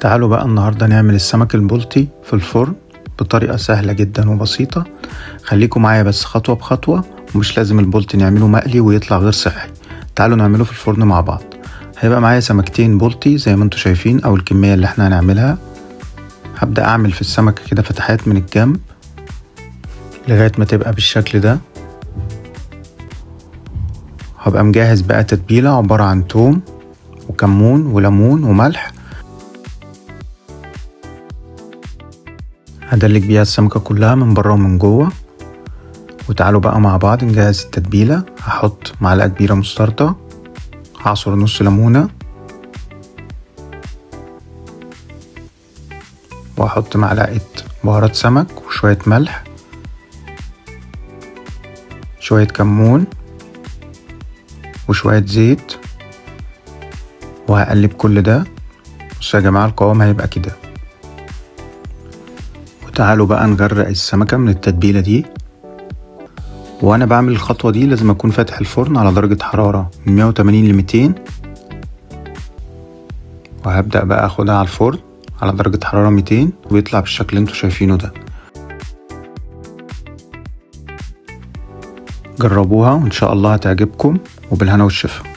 تعالوا بقى النهاردة نعمل السمك البلطي في الفرن بطريقة سهلة جدا وبسيطة. خليكم معايا بس خطوة بخطوة، ومش لازم البلطي نعمله مقلي ويطلع غير صحي. تعالوا نعمله في الفرن مع بعض. هيبقى معايا سمكتين بلطي زي ما انتوا شايفين او الكمية اللي احنا هنعملها. هبدأ اعمل في السمكة كده فتحات من الجنب لغاية ما تبقى بالشكل ده. هبقى مجهز بقى تتبيلة عبارة عن توم وكمون وليمون وملح. هدلك بيها السمكة كلها من بره ومن جوه. وتعالوا بقى مع بعض نجهز التتبيلة. هحط معلقة كبيرة مستردة، هعصر نص ليمونة، وهحط معلقة بهارات سمك وشوية ملح، شوية كمون وشوية زيت، وهقلب كل ده. بصوا يا جماعة القوام هيبقى كده. وتعالوا بقى نغرق السمكة من التتبيلة دي. وانا بعمل الخطوة دي لازم اكون فاتح الفرن على درجة حرارة من 180 ل 200. وهبدأ بقى اخدها على الفرن على درجة حرارة 200 ويطلع بالشكل اللي انتوا شايفينه ده. جربوها وان شاء الله هتعجبكم، وبالهنا والشفا.